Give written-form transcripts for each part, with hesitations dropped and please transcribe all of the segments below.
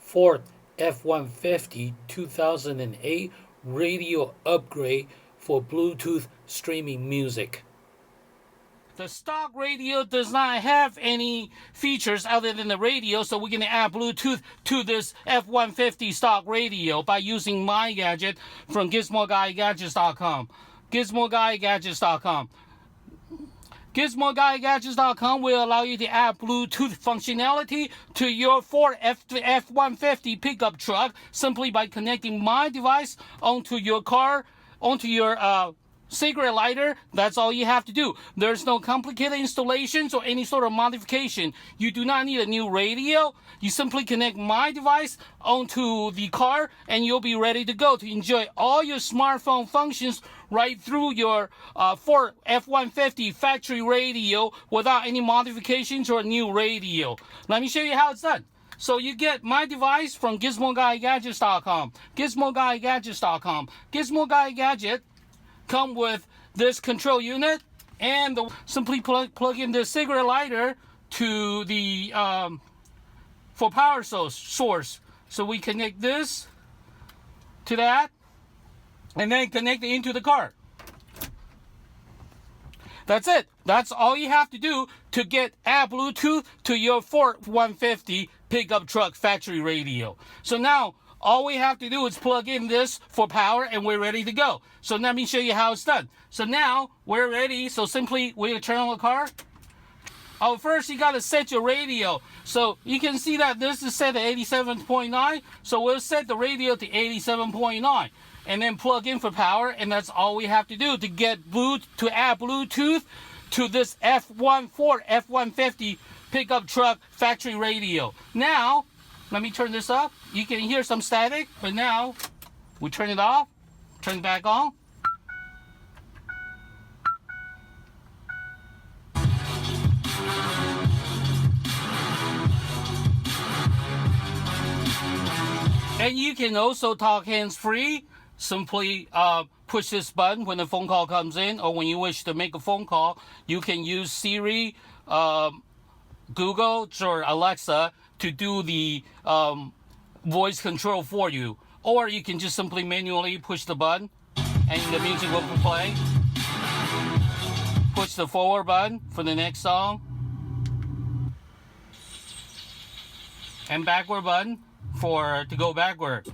Ford F-150 2008 radio upgrade for Bluetooth streaming music. The stock radio does not have any features other than the radio, so we're going to add Bluetooth to this F-150 stock radio by using my gadget from GizmoGuyGadgets.com. GizmoGuyGadgets.com. GizmoGuyGadgets.com will allow you to add Bluetooth functionality to your Ford F-150 pickup truck simply by connecting my device onto your car, onto your cigarette lighter. That's all you have to do. There's no complicated installations or any sort of modification. You do not need a new radio. You simply connect my device onto the car and you'll be ready to go to enjoy all your smartphone functions right through your Ford F-150 factory radio without any modifications or new radio. Let me show you how it's done. So you get my device from GizmoGuyGadgets.com. GizmoGuyGadgets.com. GizmoGuyGadget come with this control unit and simply plug in the cigarette lighter to the for power source. So we connect this to that and then connect it into the car. That's it. That's all you have to do to add Bluetooth to your Ford F-150 pickup truck factory radio. So now all we have to do is plug in this for power and we're ready to go. So let me show you how it's done. So now we're ready. So simply we'll turn on the car. Oh, first you got to set your radio. So you can see that this is set at 87.9. So we'll set the radio to 87.9 and then plug in for power. And that's all we have to do to add Bluetooth to this Ford F-150 pickup truck factory radio. Now, let me turn this up. You can hear some static, but now we turn it off, turn it back on. And you can also talk hands-free. Simply push this button when a phone call comes in or when you wish to make a phone call. You can use Siri, Google, or Alexa to do the voice control for you. Or you can just simply manually push the button and the music will play. Push the forward button for the next song. And backward button to go backward.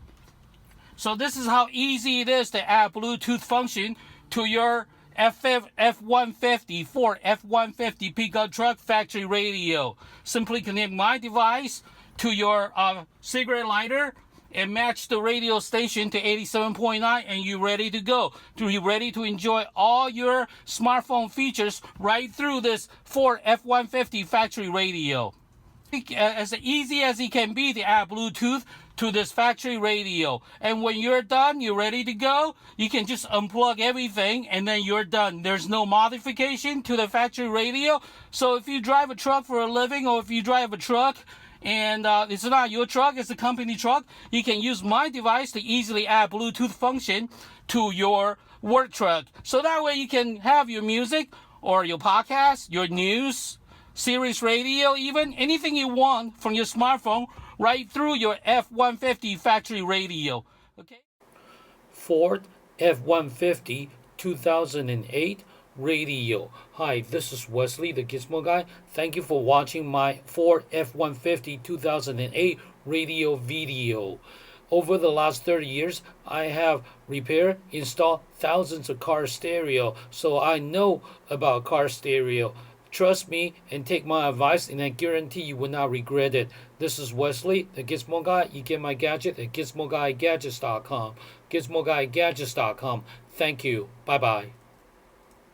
So this is how easy it is to add Bluetooth function to your F-150 Ford F-150 pickup truck factory radio. Simply connect my device to your cigarette lighter and match the radio station to 87.9 and you're ready to go. You're ready to enjoy all your smartphone features right through this Ford F-150 factory radio. As easy as it can be to add Bluetooth to this factory radio. And when you're done, you're ready to go, you can just unplug everything and then you're done. There's no modification to the factory radio. So if you drive a truck for a living or if you drive a truck and it's not your truck, it's a company truck, you can use my device to easily add Bluetooth function to your work truck. So that way you can have your music or your podcast, your news, Sirius radio, even anything you want from your smartphone right through your F-150 factory radio. Okay. Ford F-150 2008 radio. Hi, this is Wesley, the Gizmo Guy. Thank you for watching my Ford F-150 2008 radio video. Over the last 30 years, I have repaired, installed thousands of car stereo, so I know about car stereo. Trust me and take my advice, and I guarantee you will not regret it. This is Wesley, the Gizmo Guy. You get my gadget at GizmoGuyGadgets.com. GizmoGuyGadgets.com. Thank you. Bye-bye.